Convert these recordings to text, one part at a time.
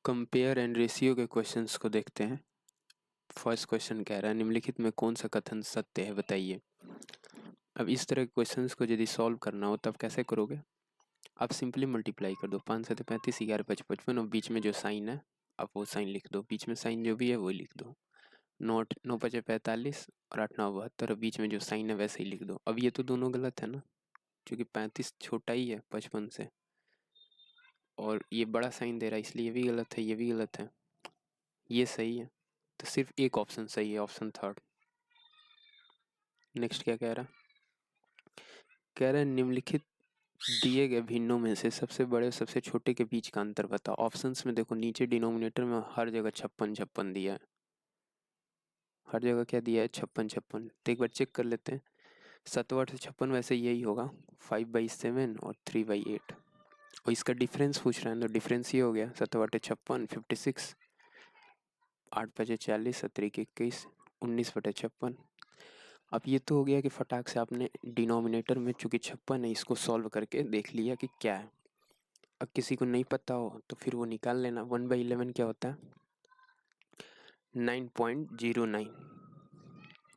Compare and ratio के questions को देखते हैं। फर्स्ट क्वेश्चन कह रहा है निम्नलिखित में कौन सा कथन सत्य है बताइए। अब इस तरह के क्वेश्चंस को यदि सॉल्व करना हो तब कैसे करोगे? आप सिंपली मल्टीप्लाई कर दो, 5 7 35 11 5 55 और बीच में जो साइन है आप वो साइन लिख दो, बीच में साइन जो भी है वो लिख दो। 9 5 45 और 8 9 72 और बीच में जो साइन है वैसे ही लिख दो। अब ये तो दोनों गलत है ना, क्योंकि 35 छोटा ही है 55 से और ये बड़ा साइन दे रहा है, इसलिए ये भी गलत है, ये भी गलत है, ये सही है। तो सिर्फ एक ऑप्शन सही है, ऑप्शन थर्ड। नेक्स्ट क्या कह रहा है? कह रहा है निम्नलिखित दिए गए भिन्नों में से सबसे बड़े और सबसे छोटे के बीच का अंतर बताओ। ऑप्शंस में देखो नीचे डिनोमिनेटर में हर जगह 56 56 दिया है, हर जगह क्या दिया है 56 56। तो एक बार चेक कर लेते हैं। 7 से 56 वैसे यही होगा 5/7 और 3/8 और इसका डिफरेंस पूछ रहा है तो डिफरेंस ये हो गया 7 56 56, 8 5 40 और 3 21 19/56। अब ये तो हो गया कि फटाक से आपने डिनोमिनेटर में चूंकि 56 है इसको सॉल्व करके देख लिया कि क्या है। अब किसी को नहीं पता हो तो फिर वो निकाल लेना। 1/11 क्या होता है? 9.09,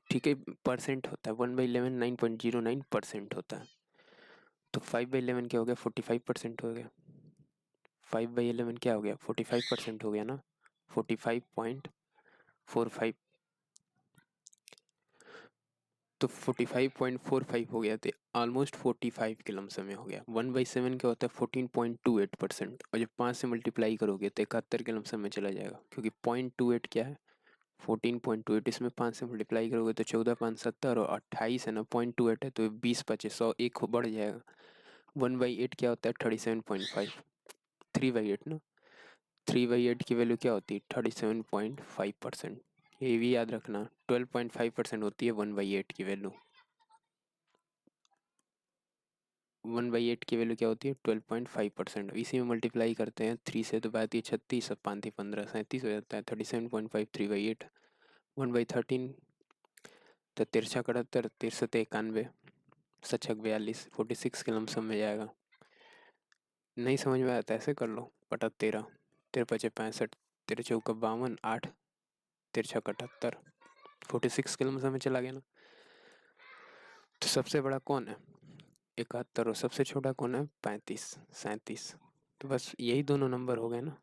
ठीक है, परसेंट होता है। 1/11 9.09% होता है। तो 5/11 क्या हो गया? 45% हो गया। 5/11 क्या हो गया? 45% हो गया ना, 45.45। तो 45.45 हो गया, तो ऑलमोस्ट 45 के लमसम में हो गया। 1/7 क्या होता है? 14.28%, और जब 5 से मल्टीप्लाई करोगे तो 71 के लमसम में चला जाएगा, क्योंकि 0.28 क्या है? 14.28। इसमें 5 से मल्टीप्लाई करोगे तो 14 5 70 और 28 है ना, 0.28 है तो 20 25 100 एक बढ़ जाएगा। 1/8 क्या होता है? 37.5। 3/8 ना, 3/8 की वैल्यू क्या होती है? 37.5%। ये भी याद रखना, 12.5% होती है 1/8 की वैल्यू। 1/8 की वैल्यू क्या होती है? 12.5%। इसी में मल्टीप्लाई करते हैं 3 से तो बात ये 36 और 5 15 37 हो जाता है। 37.5 3/8 1/13 तो 63 71 63 91 7 42 46 के लमसम में जाएगा। नहीं समझ में आता ऐसे कर लो, बटा 13, 13 5 65, 13 चौका 52, 8 13 71 46 के लमसम में चला गया ना। तो सबसे बड़ा कौन है? 71। और सबसे छोटा कौन है? 35 37। तो बस यही दोनों नंबर हो गए ना।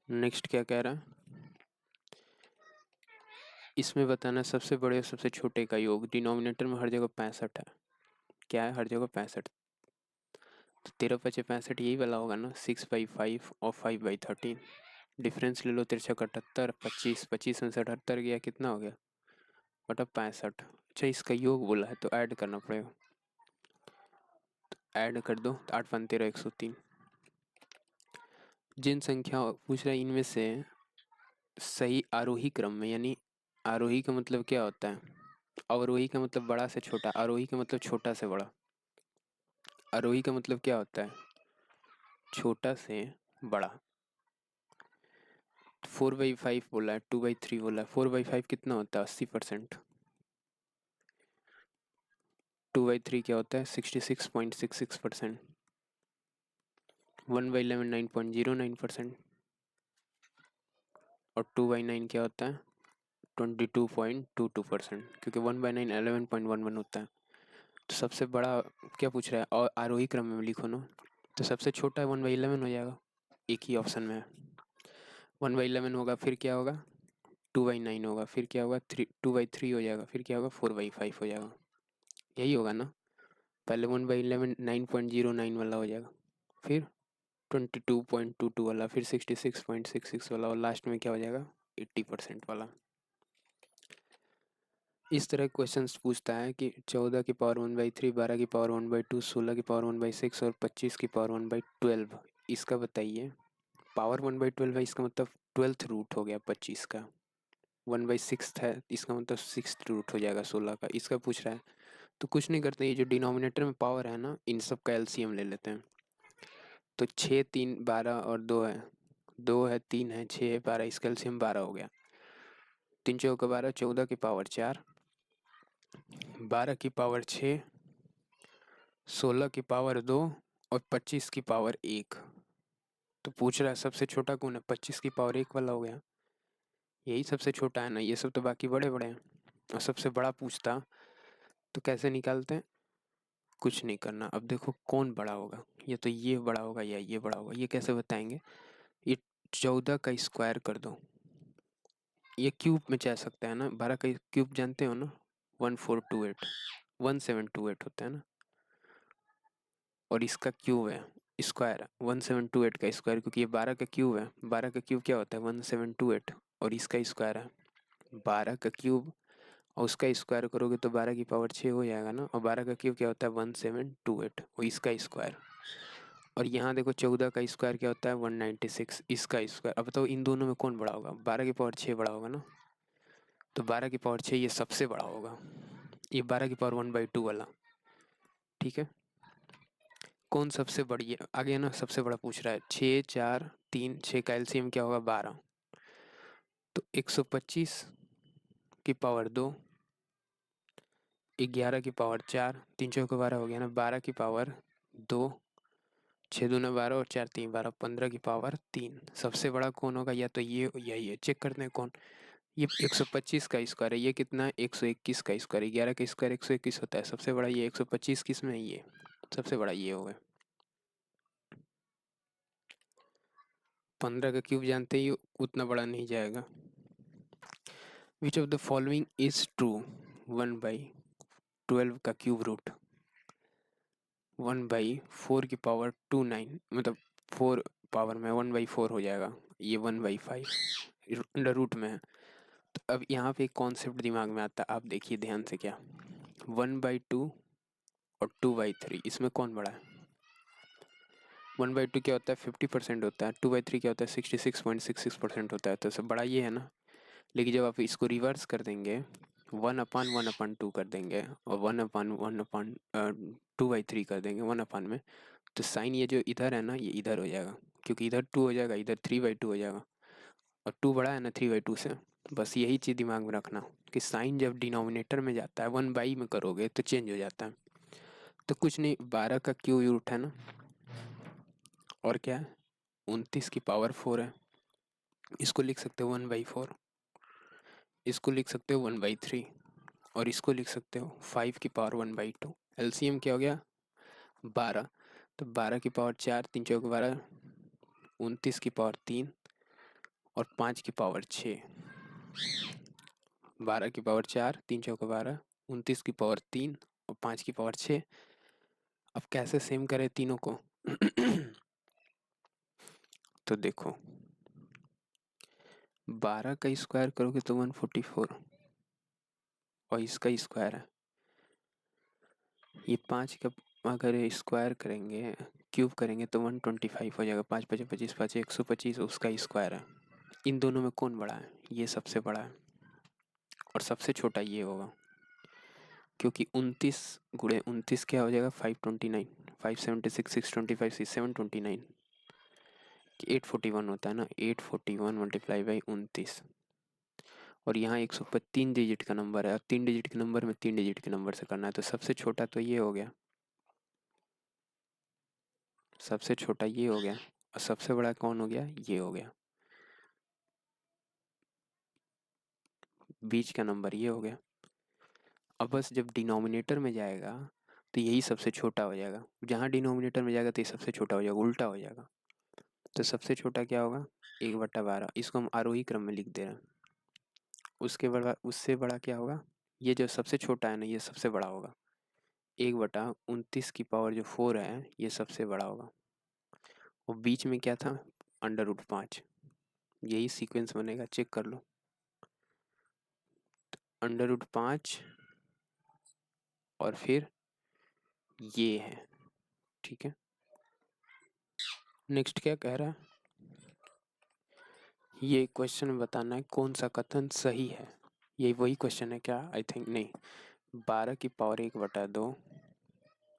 नेक्स्ट क्या कह रहा है? इसमें बताना सबसे बड़े और सबसे छोटे का योग। डिनोमिनेटर में हर जगह 65 है, क्या है? हर जगह 65। तो 13 5 65 यही वाला होगा ना, 6/5 और 5/13। डिफरेंस ले लो, 13 78 25 25 में से 78 गया, कितना हो गया? बटा 65। अच्छा इसका योग बोला है तो ऐड करना पड़ेगा, ऐड कर दो। 8 5 13 103। जिन संख्या पूछ रहा है इनमें से सही आरोही क्रम में, यानी आरोही का मतलब क्या होता है? अवरोही का मतलब बड़ा से छोटा, आरोही का मतलब छोटा से बड़ा। आरोही का मतलब क्या होता है? छोटा से बड़ा। 4/5 बोला है, 2/3 बोला है। 4/5 कितना होता है? 80%। 2/3 क्या होता है? 66.66%। 1/11 9.09%। और 2/9 क्या होता है? 22.22%, क्योंकि 1/9 11.11 होता है। तो सबसे बड़ा क्या पूछ रहा है? और आरोही क्रम में लिखो ना, तो सबसे छोटा 1/11 हो जाएगा, एक ही ऑप्शन में है। 1/11 होगा, फिर क्या होगा? 2/9 होगा, फिर क्या होगा? 2/3 हो जाएगा, फिर क्या होगा? 4/5 हो जाएगा। यही होगा ना। पहले 1/11 9.09 वाला हो जाएगा, फिर 22.22 वाला, फिर 66.66 वाला, और लास्ट में क्या हो जाएगा? 80% वाला। इस तरह क्वेश्चंस पूछता है कि 14 की पावर 1/3, 12 की पावर 1/2, 16 की पावर 1/6 और 25 की पावर 1/12, इसका बताइए। पावर 1/12 है, इसका मतलब 12th रूट हो गया 25 का। 1/6 है, इसका मतलब 6th रूट हो जाएगा 16 का। इसका पूछ रहा है तो कुछ नहीं करते, ये जो डिनोमिनेटर में पावर है ना, इन सब का एलसीएम ले लेते हैं। तो 6 3 12 और 2 है, 2 है 3 है 6 है 12, इसका एलसीएम 12 हो गया। 3 चौका 12, 14 की पावर 4, 12 की पावर 6, 16 की पावर 2 और 25 की पावर 1। तो पूछ रहा है सबसे छोटा कौन है, 25 की पावर 1 वाला हो गया, यही सबसे छोटा है ना, ये सब तो बाकी बड़े बड़े हैं। और सबसे बड़ा पूछता तो कैसे निकालते हैं, कुछ नहीं करना। अब देखो कौन बड़ा होगा, या तो ये बड़ा होगा या ये बड़ा होगा, ये कैसे बताएंगे। ये 14 का स्क्वायर कर दो, ये क्यूब में जा सकता है ना, 12 का क्यूब जानते हो ना, 1428 1728 होता है ना, और इसका क्यूब है स्क्वायर 1728 का स्क्वायर, क्योंकि ये 12 का क्यूब है, 12 का क्यूब क्या होता है 1728, और इसका स्क्वायर है 12 का क्यूब, और उसका स्क्वायर करोगे तो 12 की पावर 6 हो जाएगा ना, और 12 का क्यूब क्या होता है 1728, और इसका स्क्वायर। और यहाँ देखो 14 का स्क्वायर क्या होता है 196, इसका स्क्वायर। अब बताओ इन दोनों में कौन बड़ा होगा, 12 की पावर 6 बड़ा होगा ना, तो 12 की पावर 6 ये सबसे बड़ा होगा, ये 12 की पावर 1/2 वाला। ठीक है, कौन सबसे बड़ी है आगे ना, सबसे बड़ा पूछ रहा है। 6 4 3 6 का एलसीएम क्या होगा 12, तो 125 की पावर 2, 11 की पावर 4, 3 चौके 12 हो गया ना, 12 की पावर 2, 6 दूना 12 और 4 3 12, 15 की पावर 3। सबसे बड़ा कौन होगा, या तो ये चेक करते हैं कौन। ये 125 का स्क्वायर है, ये कितना है 121 का स्क्वायर, 11 का स्क्वायर 121 होता है, सबसे बड़ा ये 125 किस में है, ये सबसे बड़ा ये होगा। 15 का क्यूब जानते ही उतना बड़ा नहीं जाएगा। Which of the following is true, 1/12 का क्यूब रूट, 1/4 की पावर 29, मतलब 4 पावर में 1/4 हो जाएगा, ये 1/5 अंडर रूट में है। तो अब यहाँ पे एक कॉन्सेप्ट दिमाग में आता है, आप देखिए ध्यान से, क्या 1/2 और 2/3, इसमें कौन बड़ा है। 1/2 क्या होता है 50% होता है, 2/3 क्या होता है 66.66% होता है, तो सब बड़ा ये है ना। लेकिन जब आप इसको रिवर्स कर देंगे, 1/1/2 कर देंगे, और 1/1/2/3 कर देंगे 1 में, तो साइन ये जो इधर है ना ये इधर हो जाएगा, क्योंकि इधर 2 हो जाएगा, इधर 3/2 हो जाएगा, और 2 बड़ा है ना 3/2 से। बस यही चीज़ दिमाग में रखना कि साइन जब डिनोमिनेटर में जाता है 1/, में करोगे तो चेंज हो जाता है। तो कुछ नहीं, 12 का क्यूब रूट है ना, और क्या है 29 की पावर 4 है, इसको लिख सकते हो 1/4, इसको लिख सकते हो 1/3, और इसको लिख सकते हो 5 की पावर 1/2। एलसीएम क्या हो गया 12, तो 12 की पावर 4, 3 चौक 12, 29 की पावर 3, और 5 की पावर 6। 12 की पावर 4, 3 चौक 12, 29 की पावर 3 और 5 की पावर 6। अब कैसे सेम करें तीनों को तो देखो 12 का स्क्वायर करोगे तो 144, और इसका स्क्वायर है ये 5 का, अगर स्क्वायर करेंगे क्यूब करेंगे तो 125 हो जाएगा, 5 5 25 5 125, उसका स्क्वायर है। इन दोनों में कौन बड़ा है, ये सबसे बड़ा है, और सबसे छोटा ये होगा, क्योंकि 29 गुणे 29 क्या हो जाएगा 529, 576 625 729, 841 होता है ना, 841 मल्टीप्लाई बाई 29, और यहाँ 103 डिजिट का नंबर है, अब 3 डिजिट के नंबर में 3 डिजिट के नंबर से करना है, तो सबसे छोटा तो ये हो गया, सबसे छोटा ये हो गया, और सबसे बड़ा कौन हो गया, ये हो गया, बीच का नंबर ये हो गया। अब बस जब डिनोमिनेटर में जाएगा तो यही सबसे छोटा हो जाएगा, जहाँ डिनोमिनेटर में जाएगा तो ये सबसे छोटा हो जाएगा, उल्टा हो जाएगा। तो सबसे छोटा क्या होगा 1/12, इसको हम आरोही क्रम में लिख दे रहे हैं। उसके बड़ा, उससे बड़ा क्या होगा, ये जो सबसे छोटा है ना ये सबसे बड़ा होगा, 1/29 की पावर जो 4 है ये सबसे बड़ा होगा, और बीच में क्या था √5, यही सीक्वेंस बनेगा, चेक कर लो। √5 और फिर ये है, ठीक है। नेक्स्ट क्या कह रहा है, ये क्वेश्चन में बताना है कौन सा कथन सही है, ये वही क्वेश्चन है क्या, आई थिंक नहीं। 12 की पावर 1/2,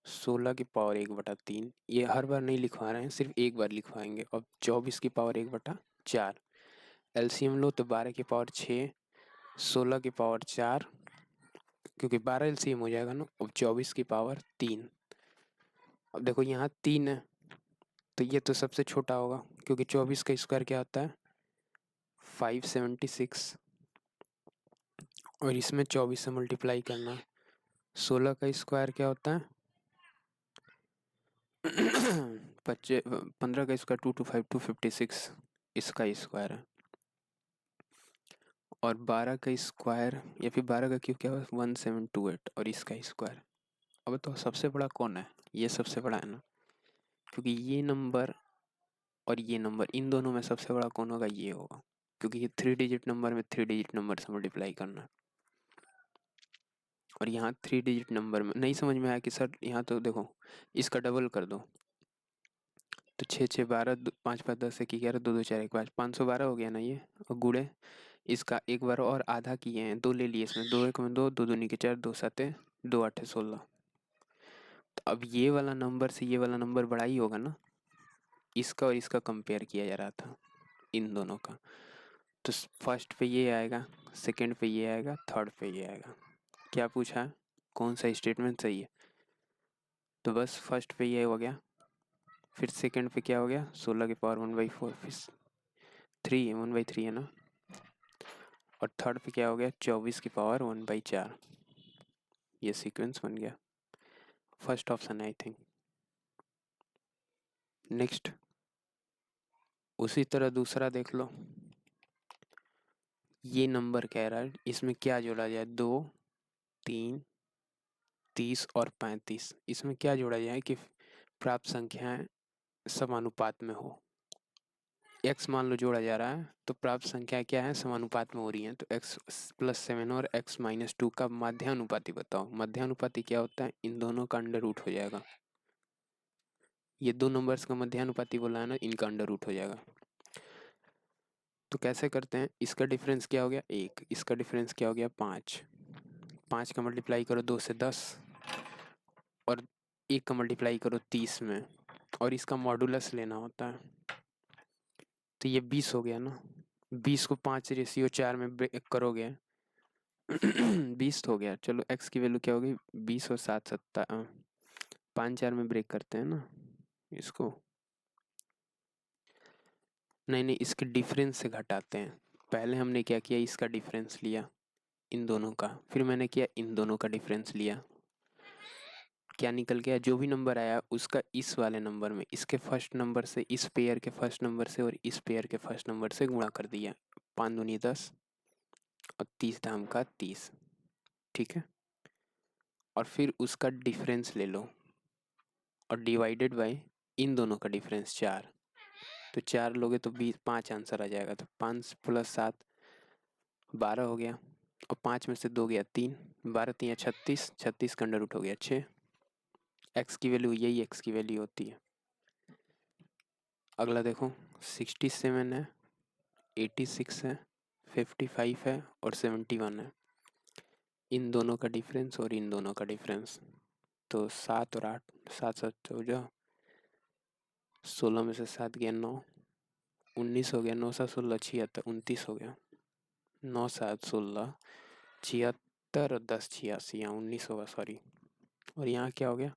16 की पावर 1/3, ये हर बार नहीं लिखवा रहे हैं, सिर्फ एक बार लिखवाएंगे। अब 24 की पावर 1/4, एलसीएम लो तो 12 की पावर 6, 16 की पावर 4, क्योंकि 12 एलसीएम हो जाएगा ना, अब 24 की पावर 3। अब देखो यहाँ 3 है, तो ये तो सबसे छोटा होगा, क्योंकि 24 का स्क्वायर क्या होता है 576, और इसमें 24 से मल्टीप्लाई करना है। 16 का स्क्वायर क्या होता है 15 का स्क्वायर 225 256, इसका स्क्वायर है। और 12 का स्क्वायर या फिर 12 का क्यूब क्या होगा 1728, और इसका स्क्वायर। अब तो सबसे बड़ा कौन है, ये सबसे बड़ा है ना, क्योंकि ये नंबर और ये नंबर, इन दोनों में सबसे बड़ा कौन होगा, ये होगा, क्योंकि ये 3 डिजिट नंबर में 3 डिजिट नंबर से मल्टीप्लाई करना है। और यहाँ 3 डिजिट नंबर में नहीं समझ में आया कि सर यहाँ तो देखो इसका डबल कर दो, तो 6 6 12 5 5 10 1 11 2 2 4 1 5 512 हो गया ना ये। और गुड़े इसका एक बार और आधा किए हैं, 2 ले लिए इसमें, 2 1 में 2 2 दूनी के 4 2 7 2 8 16। तो अब ये वाला नंबर से ये वाला नंबर बड़ा ही होगा ना, इसका और इसका कंपेयर किया जा रहा था इन दोनों का। तो फर्स्ट पे ये आएगा, सेकंड पे ये आएगा, थर्ड पे ये आएगा। क्या पूछा है, कौन सा स्टेटमेंट सही है, तो बस फर्स्ट पे ये हो गया, फिर सेकंड पे क्या हो गया 16 की पावर 1/4, फिर 3 1/3 है ना, और थर्ड पे क्या हो गया 24 की पावर 1/4। ये सीक्वेंस बन गया, first option I think. Next उसी तरह दूसरा देख लो, ये नंबर कह रहा है इसमें क्या जोड़ा जाए, 2 3 30 और 35, इसमें क्या जोड़ा जाए कि प्राप्त संख्याएं समानुपात में हो। x मान लो जोड़ा जा रहा है, तो प्राप्त संख्या क्या है समानुपात में हो रही है, तो x+7 और x-2 का मध्यानुपाती बताओ। मध्यानुपाती क्या होता है, इन दोनों का अंडर रूट हो जाएगा। ये दो नंबर्स का मध्यानुपाती बोला है ना, इनका अंडर रूट हो जाएगा। तो कैसे करते हैं, इसका डिफरेंस क्या हो गया 1, इसका डिफरेंस क्या हो गया 5, 5 का मल्टीप्लाई करो 2 से 10, और 1 का मल्टीप्लाई करो 30 में, और इसका मॉडुलस लेना होता है, तो ये 20 हो गया ना। 20 को 5/4 में ब्रेक करोगे 20 हो गया। चलो x की वैल्यू क्या होगी 20 और 7 7 5 4 में ब्रेक करते हैं ना इसको, नहीं नहीं इसके डिफरेंस से घटाते हैं। पहले हमने क्या किया, इसका डिफरेंस लिया इन दोनों का, फिर मैंने किया इन दोनों का डिफरेंस लिया, क्या निकल गया जो भी नंबर आया उसका इस वाले नंबर में, इसके फर्स्ट नंबर से, इस पेयर के फर्स्ट नंबर से और इस पेयर के फर्स्ट नंबर से गुणा कर दिया। 5 दूनी 10 और 30 धाम का 30, ठीक है। और फिर उसका डिफरेंस ले लो और डिवाइडेड बाय इन दोनों का डिफरेंस 4, तो 4 लोगे तो 5 आंसर आ जाएगा। तो 5 + 7 12 हो गया, और 5 में से 2 गया 3, 12 3 36, 36 का अंडर रूट हो गया 6। एक्स की वैल्यू यही एक्स की वैल्यू होती है। अगला देखो 67 है, 86 है, 55 है और 71 है, इन दोनों का डिफरेंस और इन दोनों का डिफरेंस। तो 7 और 8, 7 7 हो जाओ, 16 में से 7 गया 9, 19 हो गया, 9 7 16 76, 29 हो गया, 9 7 16 76 और 10 86, यहाँ 19 होगा सॉरी। और यहाँ क्या हो गया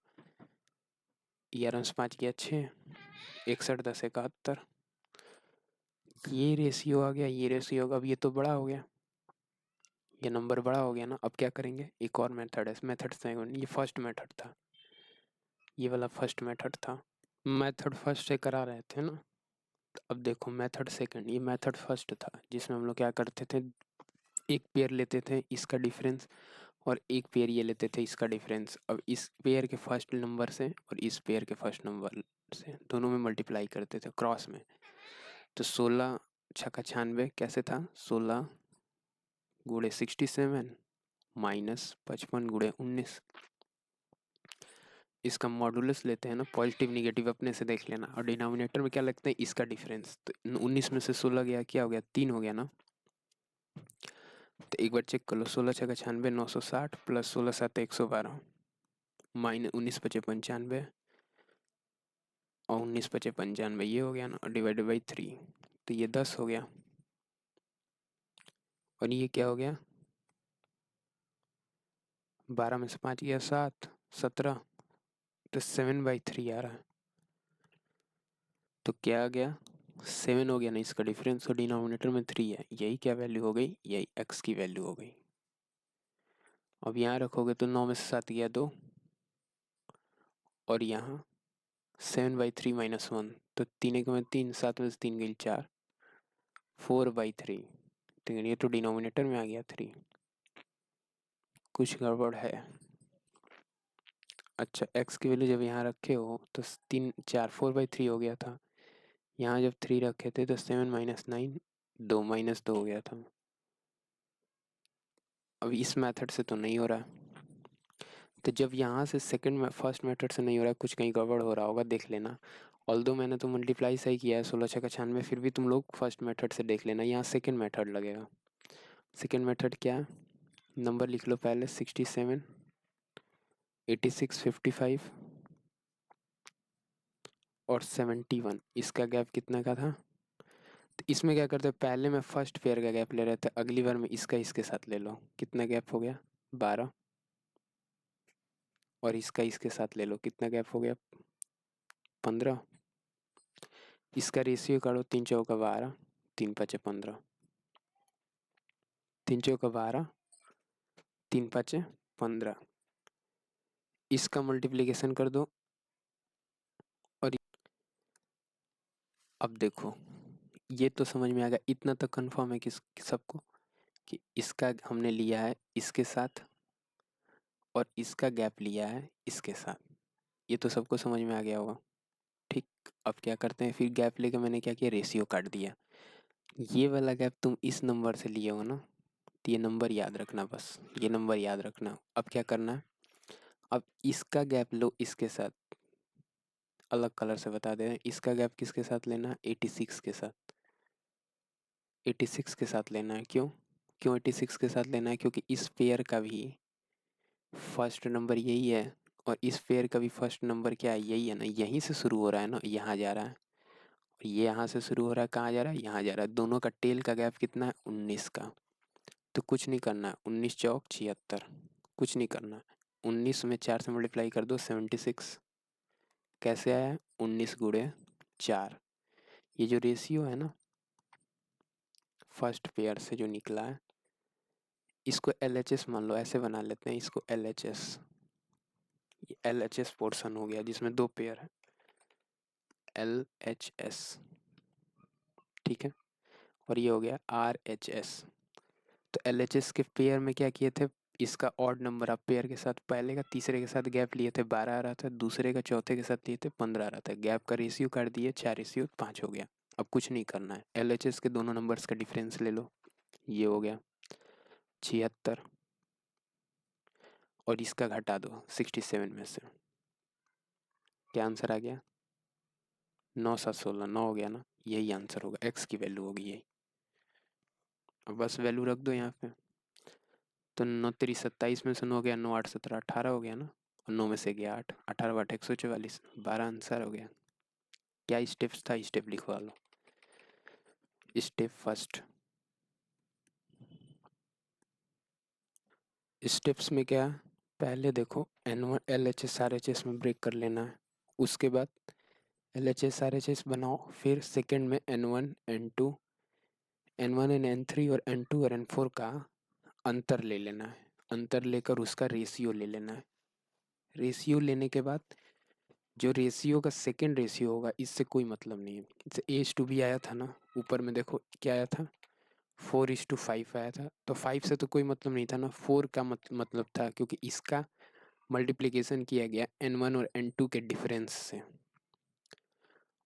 11 से 5 गया 6, 61 10 71, ये रेशियो आ गया, ये रेशियो होगा। अब ये तो बड़ा हो गया, ये नंबर बड़ा हो गया ना। अब क्या करेंगे, एक और मेथड है, मेथड से ये फर्स्ट मेथड था, ये वाला फर्स्ट मेथड था। मेथड फर्स्ट से करा रहे थे ना, तो अब देखो मेथड सेकंड, ये मेथड फर्स्ट था जिसमें हम लोग क्या करते थे, एक पेयर लेते थे इसका डिफरेंस और एक पेयर ये लेते थे इसका डिफरेंस। अब इस पेयर के फर्स्ट नंबर से और इस पेयर के फर्स्ट नंबर से दोनों में मल्टीप्लाई करते थे क्रॉस में। तो 16 छक्का 96 कैसे था, 16 गुणे 67 माइनस 55 गुणे 19। इसका मॉडुलस लेते हैं ना, पॉजिटिव निगेटिव अपने से देख लेना, और डिनोमिनेटर में क्या लगता है इसका डिफरेंस। तो 19 में से 16 गया, क्या हो गया 3 हो गया ना। तो एक बार चेक कर लो, 16 छक्का 96 960 प्लस 16 7 112 माइनस 19 पचे 95 और 19 पचे 95, ये हो गया ना, और डिवाइडेड बाई 3, तो ये 10 हो गया। और ये क्या हो गया 12 में से 5 गया 7 17, तो 7/3 आ रहा है। तो क्या आ गया 7 हो गया ना इसका डिफरेंस, और डिनोमिनेटर में 3 है, यही क्या वैल्यू हो गई, यही x की वैल्यू हो गई। अब यहाँ रखोगे तो 9 में से 7 गया 2, और यहाँ 7/3 - 1, तो 3 एक में 3, 7 में से 3 गई 4, 4/3, तो ये तो डिनोमिनेटर में आ गया 3, कुछ गड़बड़ है। अच्छा, x की वैल्यू जब यहाँ रखे हो तो 4/3 हो गया था, यहाँ जब 3 रखे थे तो 7 - 9, 2 -2 हो गया था। अब इस मेथड से तो नहीं हो रहा, तो जब यहाँ से फर्स्ट मेथड से नहीं हो रहा है, कुछ कहीं गड़बड़ हो रहा होगा, देख लेना। ऑल्दो मैंने तो मल्टीप्लाई सही किया है 16 छक्का 96, फिर भी तुम लोग फर्स्ट मेथड से देख लेना, यहाँ सेकंड मेथड लगेगा। सेकंड मेथड क्या है, नंबर लिख लो पहले 67, 86, 55 और 71, इसका गैप कितना का था। तो इसमें क्या करते हैं, पहले में फर्स्ट पेयर का गैप ले रहे थे, अगली बार में इसका इसके साथ ले लो, कितना गैप हो गया 12, और इसका इसके साथ ले लो, कितना गैप हो गया 15। इसका रेशियो काढ़ो, 3 चौका 12, 3 पचे 15, 3 चौका 12, 3 पचे 15, इसका मल्टीप्लिकेशन कर दो, और अब देखो ये तो समझ में आ गया, इतना तो कंफर्म है कि सबको कि इसका हमने लिया है इसके साथ, और इसका गैप लिया है इसके साथ, ये तो सबको समझ में आ गया होगा। ठीक, अब क्या करते हैं, फिर गैप लेके मैंने क्या किया, रेशियो काट दिया। ये वाला गैप तुम इस नंबर से लिए हो ना, तो ये नंबर याद रखना, बस ये नंबर याद रखना। अब क्या करना है, अब इसका गैप लो इसके साथ, अलग कलर से बता दे रहे हैं, इसका गैप किसके साथ लेना है, 86 के साथ, 86 के साथ लेना है। क्यों क्यों 86 के साथ लेना है, क्योंकि इस पेयर का भी फर्स्ट नंबर यही है, और इस पेयर का भी फर्स्ट नंबर क्या है, यही है ना, यहीं से शुरू हो रहा है ना, यहाँ जा रहा है, और ये यहाँ से शुरू हो रहा है, कहाँ जा रहा है, यहाँ जा रहा है, दोनों का टेल का गैप कितना है 19 का। तो कुछ नहीं करना है, 19 चौक 76, कुछ नहीं करना है, 19 में 4 से मल्टीप्लाई कर दो 76, कैसे आया 19 × 4, ये जो रेशियो है ना फर्स्ट पेयर से जो निकला है, इसको LHS मान लो, ऐसे बना लेते हैं इसको LHS, ये LHS पोर्शन हो गया जिसमें 2 पेयर है, LHS, ठीक है, और ये हो गया RHS। तो LHS के पेयर में क्या किए थे, इसका ऑड नंबर आप पेयर के साथ पहले का तीसरे के साथ गैप लिए थे 12 आ रहा था, दूसरे का चौथे के साथ लिए थे 15 आ रहा था, गैप का रेशियो कर दिए 4:5 हो गया। अब कुछ नहीं करना है, LHS के दोनों नंबर्स का डिफरेंस ले लो, ये हो गया 76, और इसका घटा दो 67 में से, क्या आंसर आ गया 9 7 16, 9 हो गया ना, यही आंसर होगा, एक्स की वैल्यू होगी यही। अब बस वैल्यू रख दो यहाँ पे, तो 9 3 27 में से 9 गया, 9 8 17 18 हो गया ना, और 9 में से गया 8, 18 8 144, 12 आंसर हो गया। क्या स्टेप्स था, स्टेप लिखवा लो। स्टेप फर्स्ट, स्टेप्स में क्या है, पहले देखो N1 LHS RHS में ब्रेक कर लेना है, उसके बाद LHS RHS बनाओ, फिर सेकंड में N1 N2, N1 and N3 और N2 और N4 का अंतर ले लेना है, अंतर लेकर उसका रेशियो ले लेना है। रेशियो लेने के बाद जो रेशियो का सेकंड रेशियो होगा, इससे कोई मतलब नहीं है, जैसे A:B आया था ना, ऊपर में देखो क्या आया था 4:5 आया था, तो 5 से तो कोई मतलब नहीं था ना, 4 का मतलब था, क्योंकि इसका मल्टीप्लिकेशन किया गया N1 और N2 के डिफरेंस से,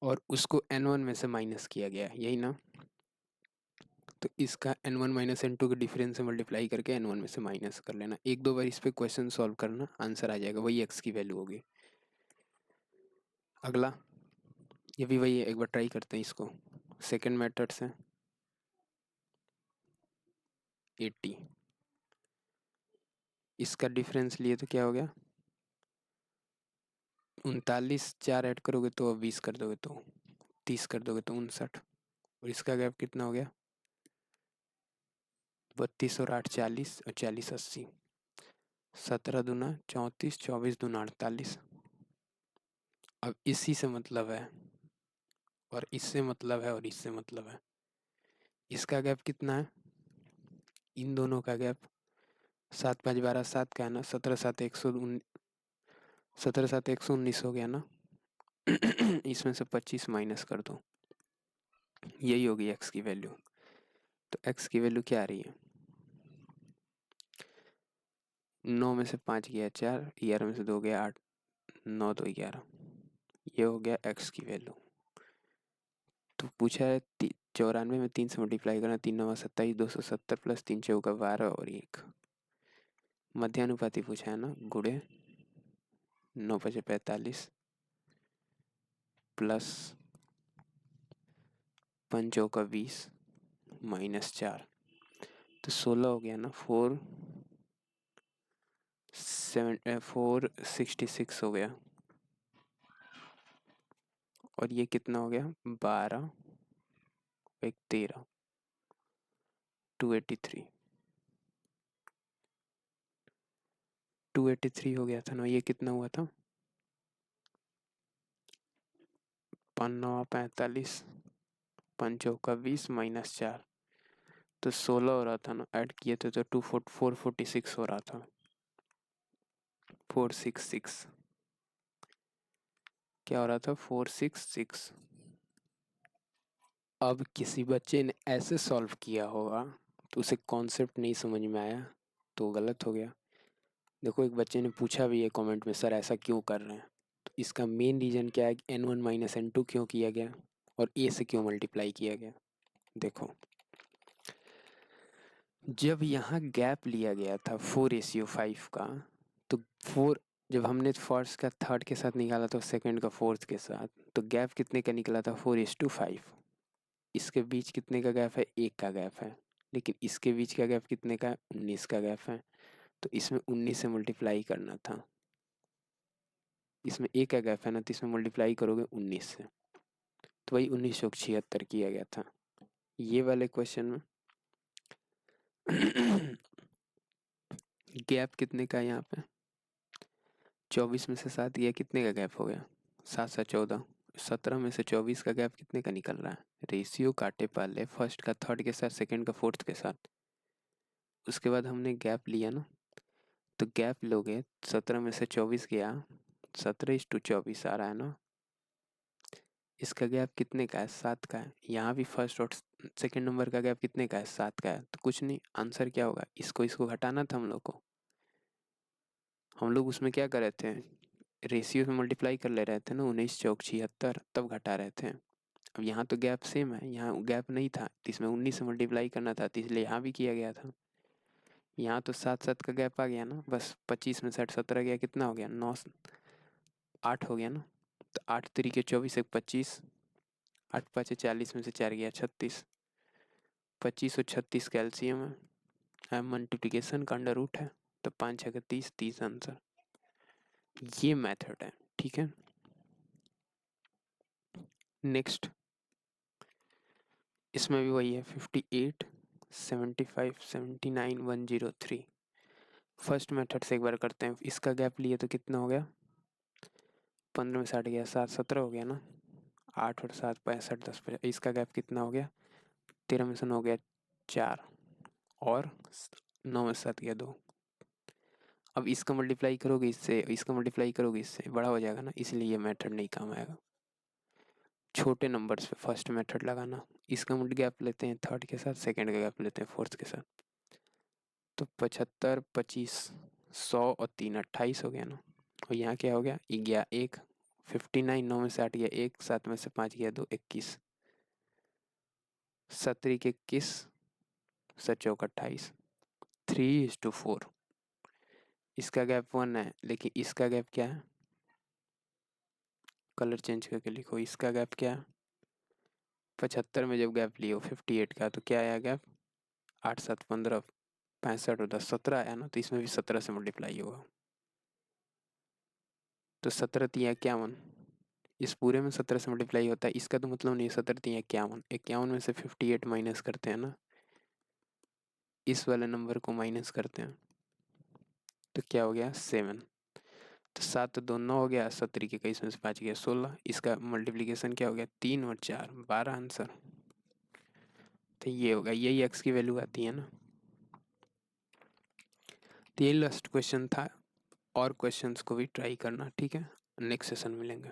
और उसको N1 में से माइनस किया गया, यही ना, तो इसका N1 - N2 के डिफरेंस से मल्टीप्लाई करके N1 में से माइनस कर लेना, एक दो बार इस पे क्वेश्चन सॉल्व करना, आंसर आ जाएगा, वही x की वैल्यू होगी। अगला, ये भी वही है, एक बार ट्राई करते हैं इसको, सेकंड मेथड से 80, इसका डिफरेंस लिए तो क्या हो गया 39, 4 ऐड करोगे तो 20 कर दोगे तो 30 कर दोगे तो 59, और इसका गैप कितना हो गया 32 और 8 40, और 40 80, 17 दूना 34, 24 दूना 48। अब इसी से मतलब है, और इससे मतलब है और इससे मतलब है। इसका गैप कितना है, इन दोनों का गैप 7 5 12 7 का है ना, 17 7 119 हो गया ना। इसमें से 25 माइनस कर दो, यही होगी एक्स की वैल्यू। तो एक्स की वैल्यू क्या आ रही है, 9 में से 5 गया 4, 11 में से 2 गया 8, 9 2 11, ये हो गया एक्स की वैल्यू। तो पूछा है 94 में 3 से मल्टीप्लाई करना, 3 9 27, 270 प्लस 3 चौका 12 और 1, मध्यानुपाती पूछा है ना, गुड़े 9 5 45 प्लस 5 चौका 20 माइनस 4, तो 16 हो गया ना, 466 हो गया। और ये कितना हो गया, 12 एक 13, 283, 283 हो गया था ना। ये कितना हुआ था, 5 9 45, 5 चौका 20 माइनस 4, तो 16 हो रहा था ना, ऐड किए थे तो 446 हो रहा था, 466, क्या हो रहा था, 466। अब किसी बच्चे ने ऐसे सॉल्व किया होगा तो उसे कॉन्सेप्ट नहीं समझ में आया तो गलत हो गया। देखो एक बच्चे ने पूछा भी है कमेंट में, सर ऐसा क्यों कर रहे हैं, तो इसका मेन रीज़न क्या है कि n1 माइनस n2 क्यों किया गया और a से क्यों मल्टीप्लाई किया गया। देखो जब यहाँ गैप लिया गया था 4:5 का, तो 4 जब हमने फर्स्ट का थर्ड के साथ निकाला था, सेकंड का फोर्थ के साथ, तो गैप कितने का निकला था, 4:5। इसके बीच कितने का गैप है, 1 का गैप है, लेकिन इसके बीच का गैप कितने का है, 19 का गैप है। तो इसमें 19 से मल्टीप्लाई करना था, इसमें 1 का गैप है ना, तो इसमें मल्टीप्लाई करोगे 19 से, तो वही 1976 किया गया था ये वाले क्वेश्चन में। गैप कितने का है यहाँ पे, 24 में से 7 गया, कितने का गैप हो गया, 7 7 14, 17 में से 24 का गैप कितने का निकल रहा है, रेशियो काटे पहले फर्स्ट का थर्ड के साथ, सेकंड का फोर्थ के साथ, उसके बाद हमने गैप लिया ना, तो गैप लोगे 17 में से 24 गया, 17:24 आ रहा है ना। इसका गैप कितने का है, 7 का है। यहाँ भी फर्स्ट और सेकंड नंबर का गैप कितने का है, 7 का है। तो कुछ नहीं, आंसर क्या होगा, इसको घटाना था हम लोग को। हम लोग उसमें क्या कर रहे थे, रेशियो में मल्टीप्लाई कर ले रहे थे ना, 19 चौक 76, तब घटा रहे थे। अब यहाँ तो गैप सेम है, यहाँ गैप नहीं था तो इसमें 19 से मल्टीप्लाई करना था, तो इसलिए यहाँ भी किया गया था। यहाँ तो 7 7 का गैप आ गया ना, बस 25 में 60 17 गया, कितना हो गया, 9 8 हो गया ना। तो 8 तरीके 24 एक 25, 8 5 40 में से 4 गया 36, 25 और 36 कैल्शियम है, मल्टीप्लिकेशन का अंडर रूट है, तो 5 6 30, 30 आंसर। ये मेथड है, ठीक है। नेक्स्ट इसमें भी वही है, 58 75 79 103। फर्स्ट मेथड से एक बार करते हैं, इसका गैप लिए तो कितना हो गया, 15 में 60 गया, 7 17 हो गया ना, 8 और 7 65 10 50, इसका गैप कितना हो गया, 13 में से 9 गया 4 और 9 में से 7 गया 2। अब इसका मल्टीप्लाई करोगे इससे, इसका मल्टीप्लाई करोगे इससे, बड़ा हो जाएगा ना, इसलिए ये मेथड नहीं काम आएगा। छोटे नंबर्स पे फर्स्ट मेथड लगाना, इसका मल्टी गैप लेते हैं थर्ड के साथ, सेकंड का गैप लेते हैं फोर्थ के साथ, तो 75 25 100 और 3 28 हो गया ना। और यहाँ क्या हो गया, गया 1, 59 9 में से 8 गया 1, 7 में से 5 गया 2 21, 17 के 21, 7 चौक 28, 3:4। इसका गैप 1 है, लेकिन इसका गैप क्या है, कलर चेंज करके लिखो, इसका गैप क्या है, 75 में जब गैप लियो 58 का, तो क्या आया गैप, 8 7 15 65 और 10 17 आया ना, तो इसमें भी 17 से मल्टीप्लाई होगा, तो 17 3 51, इस पूरे में 17 से मल्टीप्लाई होता है, इसका तो मतलब नहीं, 17 3 51, 51 में से 58 माइनस करते हैं ना, इस वाले नंबर को माइनस करते हैं, तो क्या हो गया 7। तो 7 2 9 हो गया, 17 21 में से 5 गया 16। इसका मल्टीप्लिकेशन क्या हो गया, 3 और 4 12 आंसर। तो ये होगा, यही एक्स की वैल्यू आती है ना। तो यही लास्ट क्वेश्चन था, और क्वेश्चंस को भी ट्राई करना, ठीक है। नेक्स्ट सेशन मिलेंगे।